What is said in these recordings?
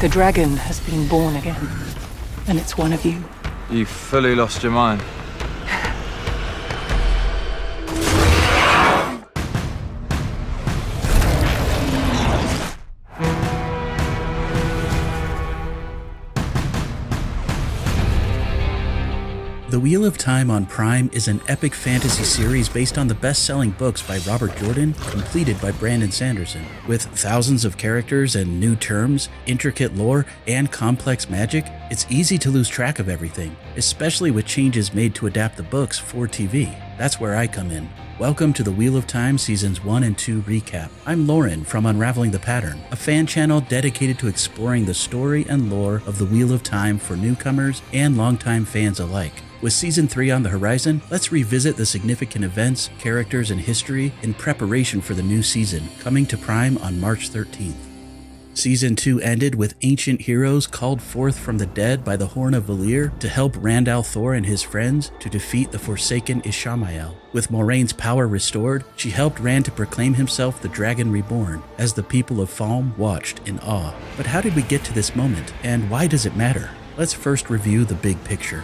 The dragon has been born again, and it's one of you. You fully lost your mind. The Wheel of Time on Prime is an epic fantasy series based on the best-selling books by Robert Jordan, completed by Brandon Sanderson. With thousands of characters and new terms, intricate lore, and complex magic, it's easy to lose track of everything, especially with changes made to adapt the books for TV. That's where I come in. Welcome to the Wheel of Time Seasons 1 and 2 recap. I'm Lauren from Unraveling the Pattern, a fan channel dedicated to exploring the story and lore of the Wheel of Time for newcomers and longtime fans alike. With Season 3 on the horizon, let's revisit the significant events, characters, and history in preparation for the new season, coming to Prime on March 13th. Season 2 ended with ancient heroes called forth from the dead by the Horn of Valir to help Rand al'Thor and his friends to defeat the Forsaken Ishamael. With Moiraine's power restored, she helped Rand to proclaim himself the Dragon Reborn, as the people of Falme watched in awe. But how did we get to this moment, and why does it matter? Let's first review the big picture.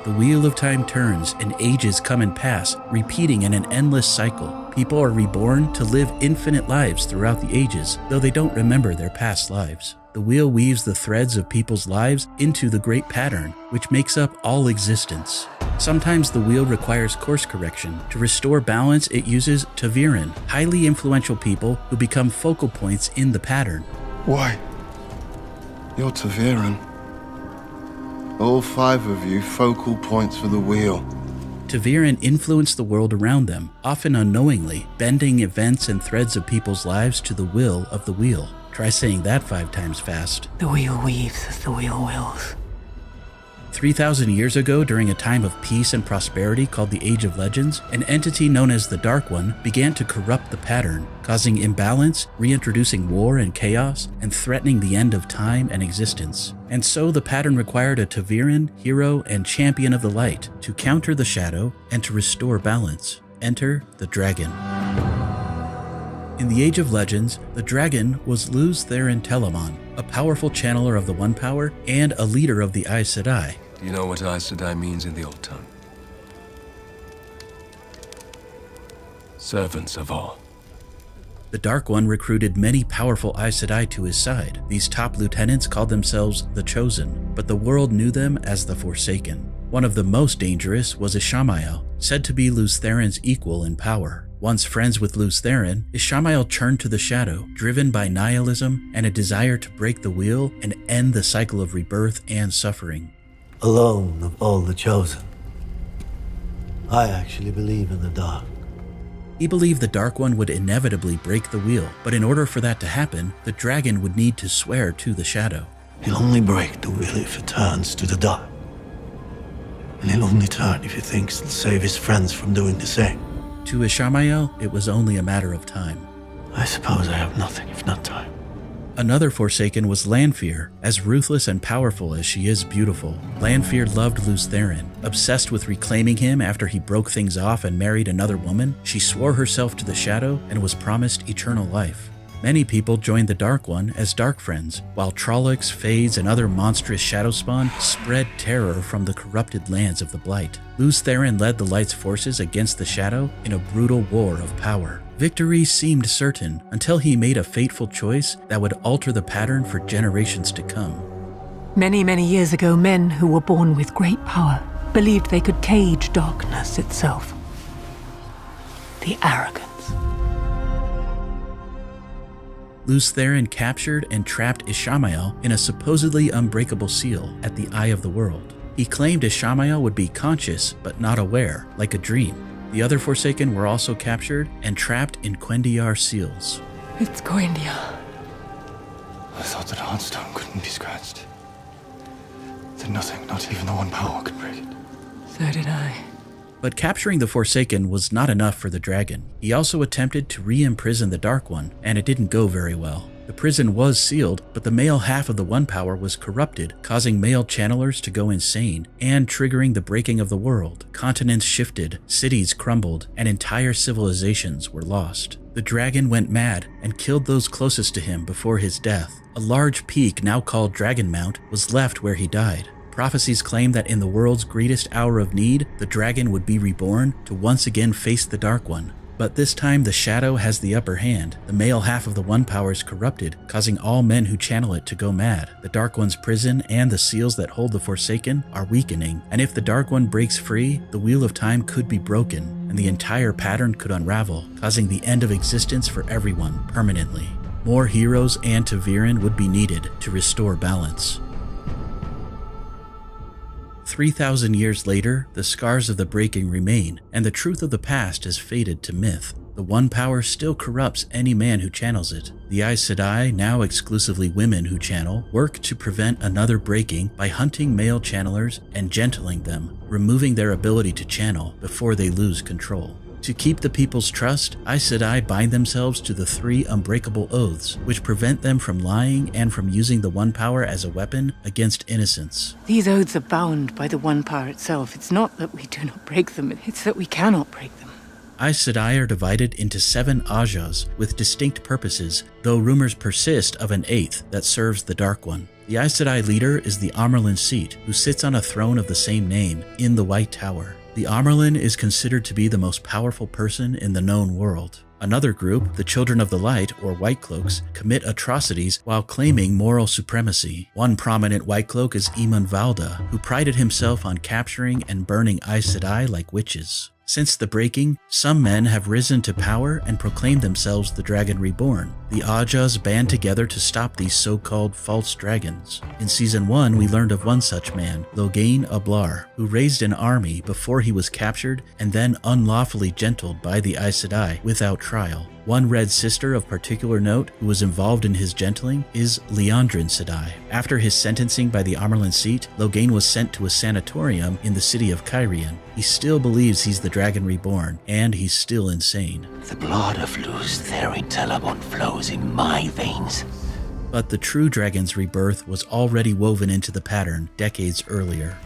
The Wheel of Time turns, and ages come and pass, repeating in an endless cycle. People are reborn to live infinite lives throughout the ages, though they don't remember their past lives. The wheel weaves the threads of people's lives into the great pattern, which makes up all existence. Sometimes the wheel requires course correction. To restore balance, it uses ta'veren, highly influential people who become focal points in the pattern. Why? You're ta'veren. All 5 of you focal points for the wheel. ta'veren influence the world around them, often unknowingly, bending events and threads of people's lives to the will of the wheel. Try saying that 5 times fast. The wheel weaves as the wheel wills. 3,000 years ago, during a time of peace and prosperity called the Age of Legends, an entity known as the Dark One began to corrupt the pattern, causing imbalance, reintroducing war and chaos, and threatening the end of time and existence. And so the pattern required a ta'veren, hero, and champion of the light to counter the shadow and to restore balance. Enter the Dragon. In the Age of Legends, the dragon was Lews Therin Telamon, a powerful channeler of the One Power and a leader of the Aes Sedai. Do you know what Aes Sedai means in the old tongue? Servants of all. The Dark One recruited many powerful Aes Sedai to his side. These top lieutenants called themselves the Chosen, but the world knew them as the Forsaken. One of the most dangerous was Ishamael, said to be Lews Therin's equal in power. Once friends with Lews Therin, Ishamael turned to the shadow, driven by nihilism and a desire to break the wheel and end the cycle of rebirth and suffering. Alone of all the Chosen, I actually believe in the dark. He believed the Dark One would inevitably break the wheel, but in order for that to happen, the dragon would need to swear to the shadow. He'll only break the wheel if it turns to the dark. And he'll only turn if he thinks it'll save his friends from doing the same. To Ishamael, it was only a matter of time. I suppose I have nothing if not time. Another Forsaken was Lanfear. As ruthless and powerful as she is beautiful, Lanfear loved Lews Therin. Obsessed with reclaiming him after he broke things off and married another woman, she swore herself to the shadow and was promised eternal life. Many people joined the Dark One as Dark Friends, while Trollocs, Fades, and other monstrous shadow spawn spread terror from the corrupted lands of the Blight. Lews Therin led the Light's forces against the Shadow in a brutal war of power. Victory seemed certain until he made a fateful choice that would alter the pattern for generations to come. Many, many years ago, men who were born with great power believed they could cage darkness itself. The arrogance. Lews Therin captured and trapped Ishamael in a supposedly unbreakable seal at the Eye of the World. He claimed Ishamael would be conscious but not aware, like a dream. The other Forsaken were also captured and trapped in cuendillar seals. It's cuendillar. I thought that Heartstone couldn't be scratched. That nothing, not even the One Power, could break it. So did I. But capturing the Forsaken was not enough for the dragon. He also attempted to re-imprison the Dark One, and it didn't go very well. The prison was sealed, but the male half of the One Power was corrupted, causing male channelers to go insane, and triggering the breaking of the world. Continents shifted, cities crumbled, and entire civilizations were lost. The dragon went mad and killed those closest to him before his death. A large peak, now called Dragon Mount, was left where he died. Prophecies claim that in the world's greatest hour of need, the dragon would be reborn to once again face the Dark One. But this time the shadow has the upper hand. The male half of the One Power is corrupted, causing all men who channel it to go mad. The Dark One's prison and the seals that hold the Forsaken are weakening, and if the Dark One breaks free, the Wheel of Time could be broken, and the entire pattern could unravel, causing the end of existence for everyone permanently. More heroes and ta'veren would be needed to restore balance. 3,000 years later, the scars of the breaking remain, and the truth of the past has faded to myth. The One Power still corrupts any man who channels it. The Aes Sedai, now exclusively women who channel, work to prevent another breaking by hunting male channelers and gentling them, removing their ability to channel before they lose control. To keep the people's trust, Aes Sedai bind themselves to the 3 unbreakable oaths, which prevent them from lying and from using the One Power as a weapon against innocents. These oaths are bound by the One Power itself. It's not that we do not break them, it's that we cannot break them. Aes Sedai are divided into 7 Ajas with distinct purposes, though rumors persist of an 8th that serves the Dark One. The Aes Sedai leader is the Amyrlin Seat, who sits on a throne of the same name in the White Tower. The Amyrlin is considered to be the most powerful person in the known world. Another group, the Children of the Light, or White Cloaks, commit atrocities while claiming moral supremacy. One prominent White Cloak is Eamon Valda, who prided himself on capturing and burning Aes Sedai like witches. Since the breaking, some men have risen to power and proclaimed themselves the Dragon Reborn. The Ajas band together to stop these so-called false dragons. In Season 1, we learned of one such man, Logain Ablar, who raised an army before he was captured and then unlawfully gentled by the Aes Sedai without trial. One Red Sister of particular note who was involved in his gentling is Liandrin Sedai. After his sentencing by the Amyrlin Seat, Logain was sent to a sanatorium in the city of Cairhien. He still believes he's the Dragon Reborn, and he's still insane. The blood of Luz Theri Telabon flows in my veins. But the true dragon's rebirth was already woven into the pattern decades earlier.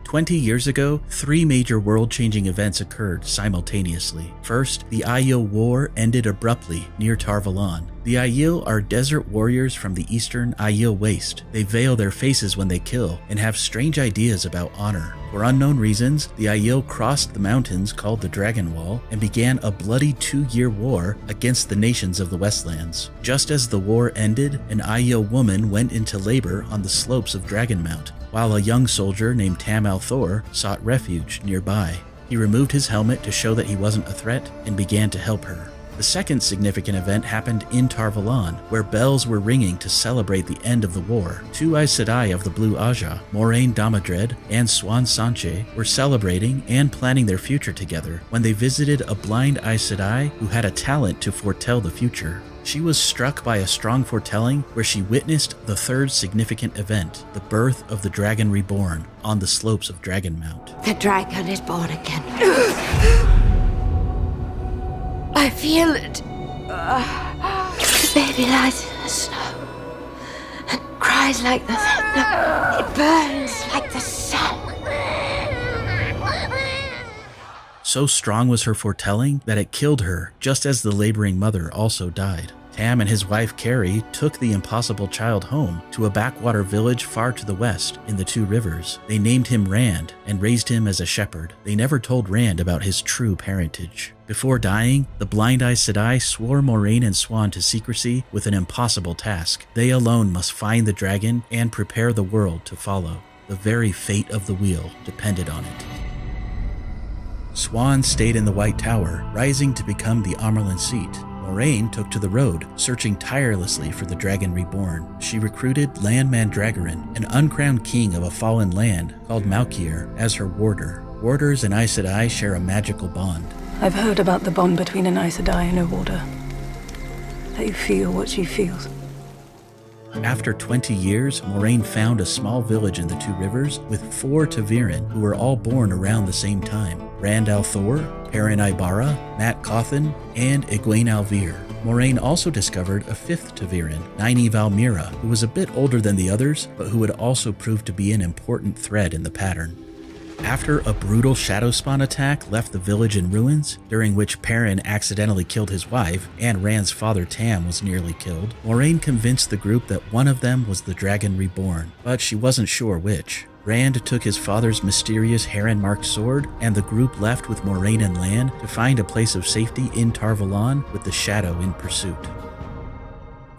20 years ago, 3 major world-changing events occurred simultaneously. First, the Aiel War ended abruptly near Tar Valon. The Aiel are desert warriors from the eastern Aiel Waste. They veil their faces when they kill and have strange ideas about honor. For unknown reasons, the Aiel crossed the mountains called the Dragon Wall and began a bloody 2-year war against the nations of the Westlands. Just as the war ended, an Aiel woman went into labor on the slopes of Dragon Mount, while a young soldier named Tam al'Thor sought refuge nearby. He removed his helmet to show that he wasn't a threat and began to help her. The second significant event happened in Tar Valon, where bells were ringing to celebrate the end of the war. 2 Aes Sedai of the Blue Aja, Moraine Damadred and Siuan Sanche, were celebrating and planning their future together when they visited a blind Aes Sedai who had a talent to foretell the future. She was struck by a strong foretelling where she witnessed the third significant event, the birth of the Dragon Reborn, on the slopes of Dragon Mount. The dragon is born again. I feel it. The baby lies in the snow and cries like the thunder. It burns like the sun. So strong was her foretelling that it killed her, just as the laboring mother also died. Tam and his wife Carrie took the impossible child home to a backwater village far to the west in the 2 rivers. They named him Rand and raised him as a shepherd. They never told Rand about his true parentage. Before dying, the blind Aes Sedai swore Moraine and Siuan to secrecy with an impossible task. They alone must find the dragon and prepare the world to follow. The very fate of the wheel depended on it. Siuan stayed in the White Tower, rising to become the Amyrlin Seat. Moraine took to the road, searching tirelessly for the Dragon Reborn. She recruited Lan Mandragoran, an uncrowned king of a fallen land called Malkier, as her warder. Warders and Aes Sedai share a magical bond. I've heard about the bond between an Aes Sedai and a warder. That you feel what she feels. After 20 years, Moraine found a small village in the 2 rivers with 4 ta'veren who were all born around the same time. Rand al'Thor, Perrin Aybara, Mat Cauthon, and Egwene al'Vir. Moraine also discovered a 5th ta'veren, Nynaeve Almira, who was a bit older than the others, but who would also prove to be an important thread in the pattern. After a brutal Shadowspawn attack left the village in ruins, during which Perrin accidentally killed his wife and Rand's father Tam was nearly killed, Moiraine convinced the group that one of them was the Dragon Reborn, but she wasn't sure which. Rand took his father's mysterious heron-marked sword, and the group left with Moiraine and Lan to find a place of safety in Tar Valon with the Shadow in pursuit.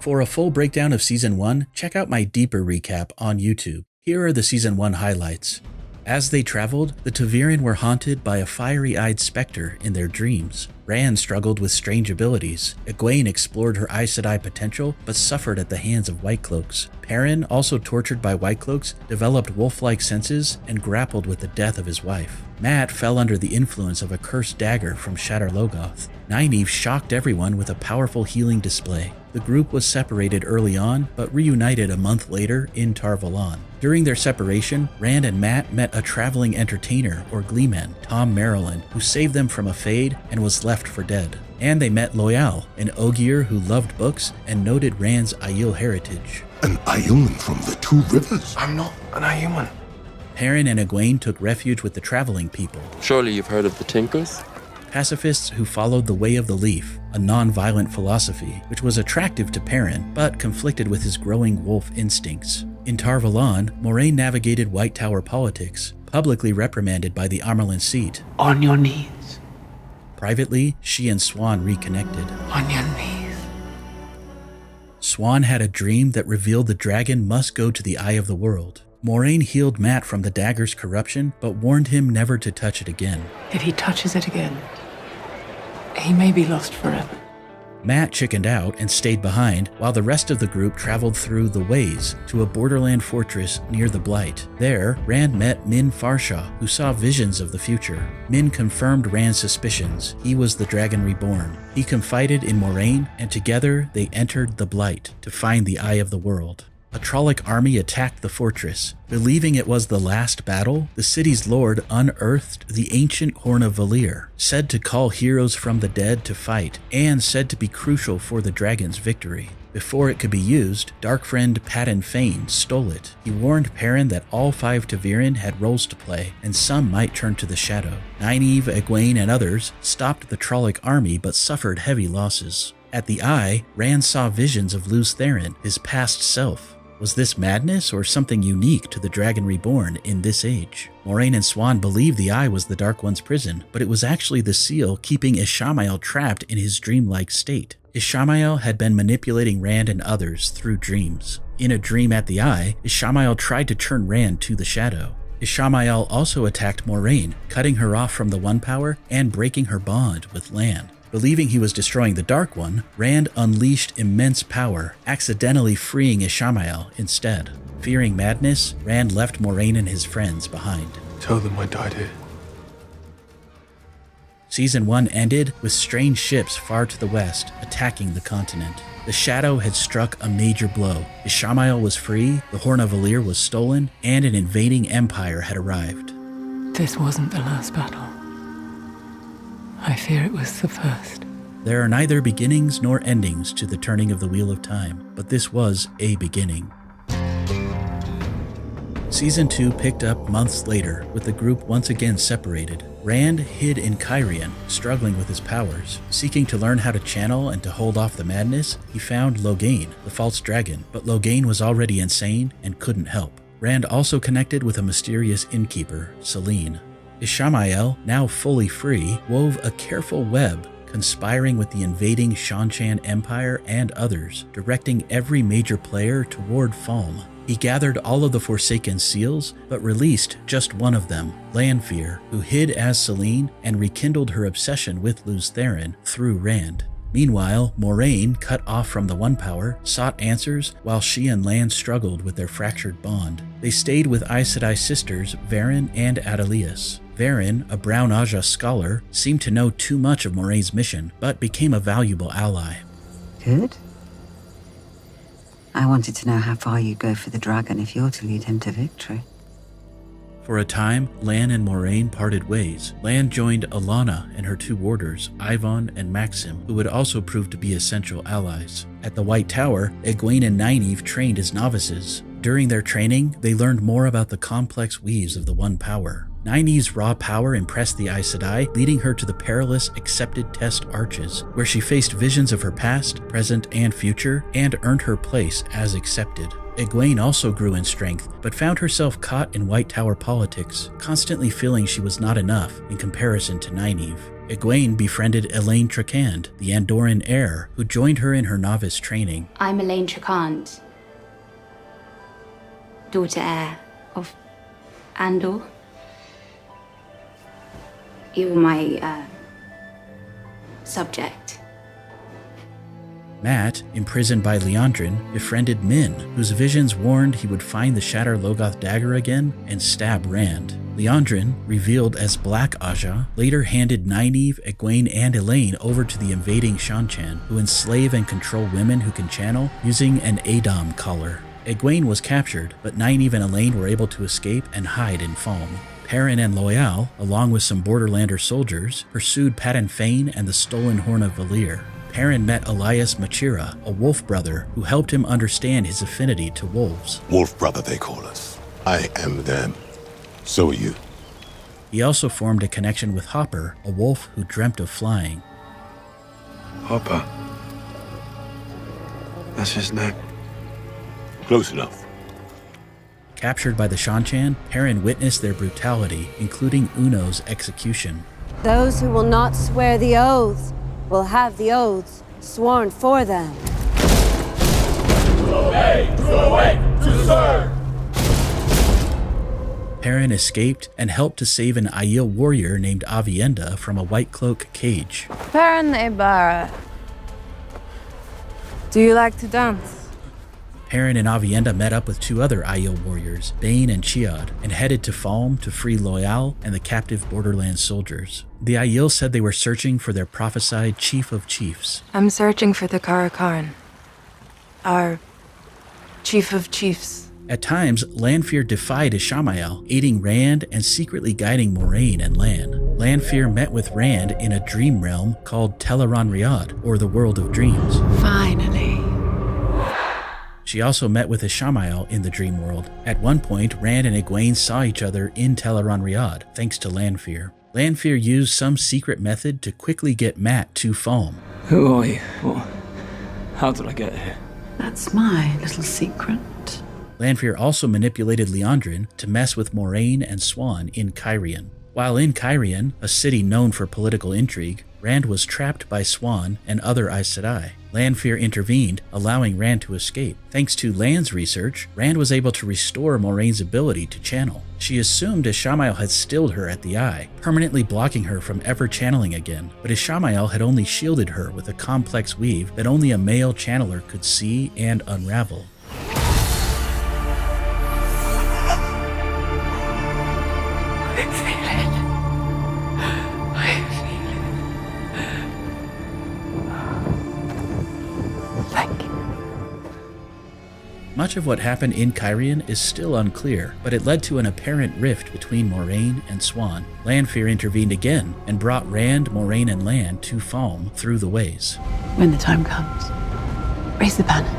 For a full breakdown of Season 1, check out my deeper recap on YouTube. Here are the Season 1 highlights. As they traveled, the ta'veren were haunted by a fiery-eyed specter in their dreams. Rand struggled with strange abilities. Egwene explored her Aes Sedai potential, but suffered at the hands of White Cloaks. Perrin, also tortured by White Cloaks, developed wolf-like senses and grappled with the death of his wife. Mat fell under the influence of a cursed dagger from Shadar Logoth. Nynaeve shocked everyone with a powerful healing display. The group was separated early on, but reunited a month later in Tar Valon. During their separation, Rand and Mat met a traveling entertainer, or gleeman, Tom Maryland, who saved them from a fade and was left for dead. And they met Loial, an Ogier who loved books and noted Rand's Aiel heritage. An Aielman from the Two Rivers? I'm not an Aielman. Perrin and Egwene took refuge with the traveling people. Surely you've heard of the Tinkers? Pacifists who followed the Way of the Leaf, a non-violent philosophy, which was attractive to Perrin, but conflicted with his growing wolf instincts. In Tar Valon, Moiraine navigated White Tower politics, publicly reprimanded by the Amarlin seat. On your knees. Privately, she and Siuan reconnected. On your knees. Siuan had a dream that revealed the dragon must go to the Eye of the World. Moiraine healed Mat from the dagger's corruption, but warned him never to touch it again. If he touches it again, he may be lost forever. Mat chickened out and stayed behind, while the rest of the group traveled through the Ways to a borderland fortress near the Blight. There, Rand met Min Farshaw, who saw visions of the future. Min confirmed Rand's suspicions. He was the Dragon Reborn. He confided in Moiraine, and together they entered the Blight to find the Eye of the World. A Trolloc army attacked the fortress. Believing it was the last battle, the city's lord unearthed the ancient Horn of Valir, said to call heroes from the dead to fight, and said to be crucial for the dragon's victory. Before it could be used, Darkfriend Padan Fain stole it. He warned Perrin that all 5 ta'veren had roles to play, and some might turn to the Shadow. Nynaeve, Egwene, and others stopped the Trolloc army but suffered heavy losses. At the Eye, Rand saw visions of Lews Therin, his past self. Was this madness or something unique to the Dragon Reborn in this age? Moiraine and Siuan believed the Eye was the Dark One's prison, but it was actually the seal keeping Ishamael trapped in his dreamlike state. Ishamael had been manipulating Rand and others through dreams. In a dream at the Eye, Ishamael tried to turn Rand to the Shadow. Ishamael also attacked Moiraine, cutting her off from the One Power and breaking her bond with Lan. Believing he was destroying the Dark One, Rand unleashed immense power, accidentally freeing Ishamael instead. Fearing madness, Rand left Moiraine and his friends behind. Tell them I died here. Season 1 ended with strange ships far to the west attacking the continent. The Shadow had struck a major blow. Ishamael was free, the Horn of Valir was stolen, and an invading empire had arrived. This wasn't the last battle. I fear it was the first. There are neither beginnings nor endings to the turning of the Wheel of Time, but this was a beginning. Season 2 picked up months later, with the group once again separated. Rand hid in Cairhien, struggling with his powers. Seeking to learn how to channel and to hold off the madness, he found Loghain, the false dragon, but Loghain was already insane and couldn't help. Rand also connected with a mysterious innkeeper, Selene. Ishamael, now fully free, wove a careful web, conspiring with the invading Seanchan Empire and others, directing every major player toward Falme. He gathered all of the Forsaken seals, but released just one of them, Lanfear, who hid as Selene and rekindled her obsession with Lews Therin through Rand. Meanwhile, Moiraine, cut off from the One Power, sought answers while she and Lan struggled with their fractured bond. They stayed with Aes Sedai sisters Verin and Adeleas. Verin, a Brown Aja scholar, seemed to know too much of Moraine's mission, but became a valuable ally. Good. I wanted to know how far you go for the dragon if you're to lead him to victory. For a time, Lan and Moiraine parted ways. Lan joined Alanna and her 2 warders, Ivan and Maxim, who would also prove to be essential allies. At the White Tower, Egwene and Nynaeve trained as novices. During their training, they learned more about the complex weaves of the One Power. Nynaeve's raw power impressed the Aes Sedai, leading her to the perilous Accepted Test Arches, where she faced visions of her past, present, and future, and earned her place as accepted. Egwene also grew in strength, but found herself caught in White Tower politics, constantly feeling she was not enough in comparison to Nynaeve. Egwene befriended Elaine Trakand, the Andoran heir, who joined her in her novice training. I'm Elaine Trakand, daughter heir of Andor. You were my subject. Mat, imprisoned by Liandrin, befriended Min, whose visions warned he would find the Shadar Logoth dagger again and stab Rand. Liandrin, revealed as Black Aja, later handed Nynaeve, Egwene, and Elaine over to the invading Shan-Chan, who enslave and control women who can channel using an Adom collar. Egwene was captured, but Nynaeve and Elaine were able to escape and hide in Falme. Perrin and Loial, along with some Borderlander soldiers, pursued Padan Fain and the stolen Horn of Valir. Perrin met Elias Machira, a wolf brother, who helped him understand his affinity to wolves. Wolf brother, they call us. I am them. So are you. He also formed a connection with Hopper, a wolf who dreamt of flying. Hopper. That's his name. Close enough. Captured by the Shan-Chan, Perrin witnessed their brutality, including Uno's execution. Those who will not swear the oaths will have the oaths sworn for them. To obey, to serve! Perrin escaped and helped to save an Aiel warrior named Avienda from a White Cloak cage. Perrin Ibarra. Do you like to dance? Perrin and Avienda met up with two other Aiel warriors, Bane and Chiad, and headed to Falme to free Loial and the captive Borderlands soldiers. The Aiel said they were searching for their prophesied Chief of Chiefs. I'm searching for the Karakarn. Our Chief of Chiefs. At times, Lanfear defied Ishamael, aiding Rand and secretly guiding Moraine and Lan. Lanfear met with Rand in a dream realm called Teleron Riad, or the World of Dreams. Finally. She also met with Ishamael in the dream world. At one point, Rand and Egwene saw each other in Teleron Riad, thanks to Lanfear. Lanfear used some secret method to quickly get Mat to Falme. Who are you? How did I get here? That's my little secret. Lanfear also manipulated Liandrin to mess with Moraine and Swan in Cairhien. While in Cairhien, a city known for political intrigue, Rand was trapped by Swan and other Aes Sedai. Lanfear intervened, allowing Rand to escape. Thanks to Lan's research, Rand was able to restore Moraine's ability to channel. She assumed Ishamael had stilled her at the Eye, permanently blocking her from ever channeling again, but Ishamael had only shielded her with a complex weave that only a male channeler could see and unravel. Much of what happened in Cairhien is still unclear, but it led to an apparent rift between Moraine and Swan. Lanfear intervened again and brought Rand, Moraine, and Lan to Falme through the ways. When the time comes, raise the banner.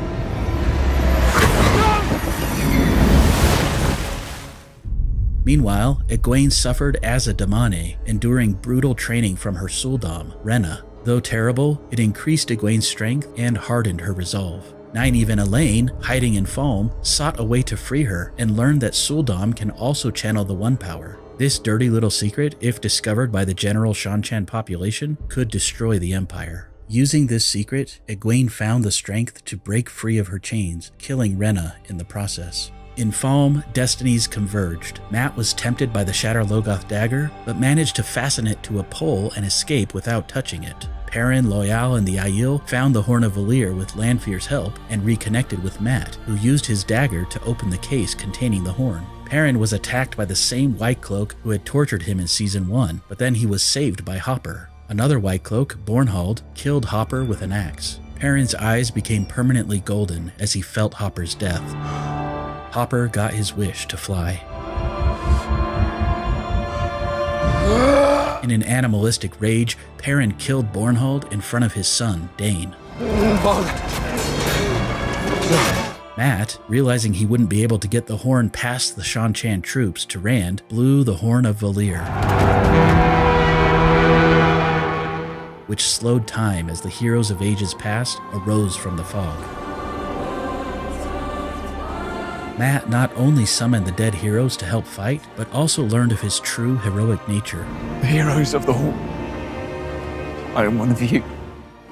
Meanwhile, Egwene suffered as a Damane, enduring brutal training from her Sul'dam, Rhenna. Though terrible, it increased Egwene's strength and hardened her resolve. Nynaeve and Elaine, hiding in Falme, sought a way to free her and learned that Sul'dam can also channel the One Power. This dirty little secret, if discovered by the general Shan-Chan population, could destroy the Empire. Using this secret, Egwene found the strength to break free of her chains, killing Rhenna in the process. In Falme, destinies converged. Mat was tempted by the Shadar Logoth dagger, but managed to fasten it to a pole and escape without touching it. Perrin, Loial, and the Aiel found the Horn of Valir with Lanfear's help and reconnected with Mat, who used his dagger to open the case containing the horn. Perrin was attacked by the same White Cloak who had tortured him in Season 1, but then he was saved by Hopper. Another White Cloak, Bornhald, killed Hopper with an axe. Perrin's eyes became permanently golden as he felt Hopper's death. Hopper got his wish to fly. In an animalistic rage, Perrin killed Bornhald in front of his son, Dane. Matt, realizing he wouldn't be able to get the horn past the Shan-Chan troops to Rand, blew the Horn of Valir, which slowed time as the heroes of ages past arose from the fog. Matt not only summoned the dead heroes to help fight, but also learned of his true heroic nature. The heroes of the Horn. I am one of you.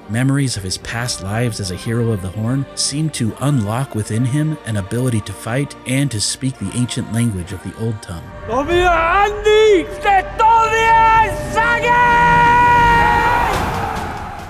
Memories of his past lives as a hero of the Horn seemed to unlock within him an ability to fight and to speak the ancient language of the Old Tongue.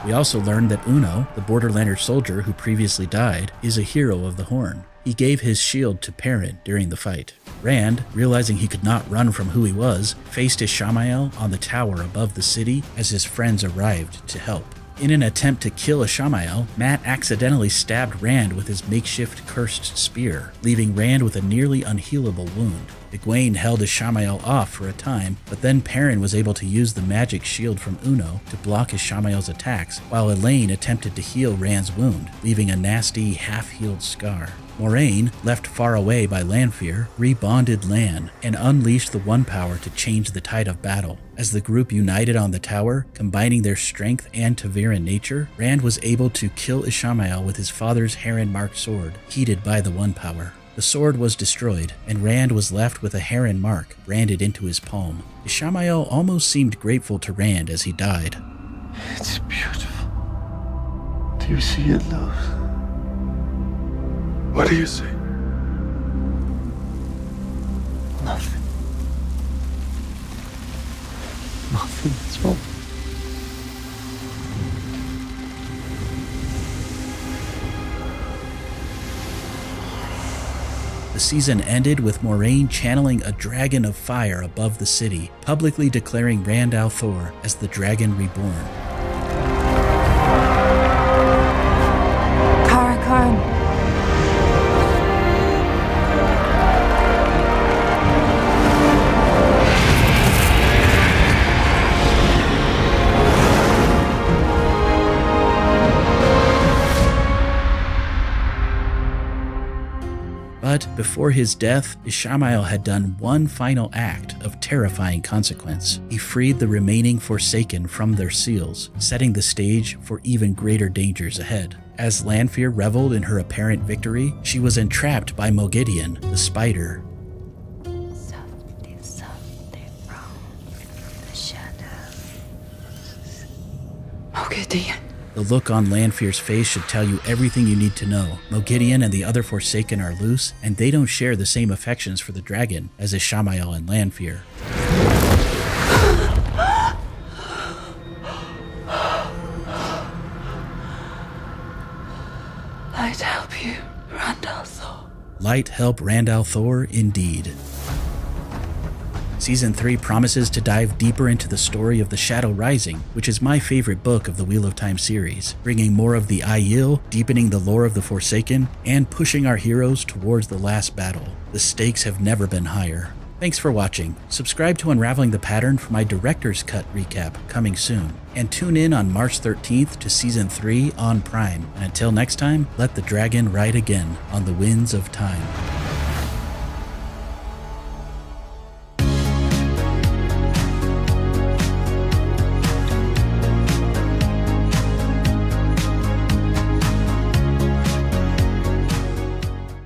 We also learned that Uno, the Borderlander soldier who previously died, is a hero of the Horn. He gave his shield to Perrin during the fight. Rand, realizing he could not run from who he was, faced Ishamael on the tower above the city as his friends arrived to help. In an attempt to kill Ishamael, Matt accidentally stabbed Rand with his makeshift cursed spear, leaving Rand with a nearly unhealable wound. Egwene held Ishamael off for a time, but then Perrin was able to use the magic shield from Uno to block Ishamael's attacks, while Elaine attempted to heal Rand's wound, leaving a nasty, half-healed scar. Moraine, left far away by Lanfear, rebonded Lan and unleashed the One Power to change the tide of battle. As the group united on the tower, combining their strength and Ta'veren nature, Rand was able to kill Ishamael with his father's Heron-marked sword, heated by the One Power. The sword was destroyed, and Rand was left with a Heron mark branded into his palm. Ishamael almost seemed grateful to Rand as he died. It's beautiful. Do you see it, love? What do you see? Nothing. Nothing's wrong. The season ended with Moraine channeling a dragon of fire above the city, publicly declaring Rand al'Thor as the Dragon Reborn. Karakarn. But before his death, Ishamael had done one final act of terrifying consequence. He freed the remaining Forsaken from their seals, setting the stage for even greater dangers ahead. As Lanfear reveled in her apparent victory, she was entrapped by Moghedien, the spider. Softly, softly from the shadows. Moghedien. The look on Lanfear's face should tell you everything you need to know. Moghedien and the other Forsaken are loose, and they don't share the same affections for the dragon as Ishamael and Lanfear. Light help you, Rand al'Thor. Light help Rand al'Thor indeed. Season 3 promises to dive deeper into the story of the Shadow Rising, which is my favorite book of the Wheel of Time series, bringing more of the Aiel, deepening the lore of the Forsaken, and pushing our heroes towards the last battle. The stakes have never been higher. Thanks for watching. Subscribe to Unraveling the Pattern for my Director's Cut recap coming soon. And tune in on March 13th to Season 3 on Prime. And until next time, let the dragon ride again on the winds of time.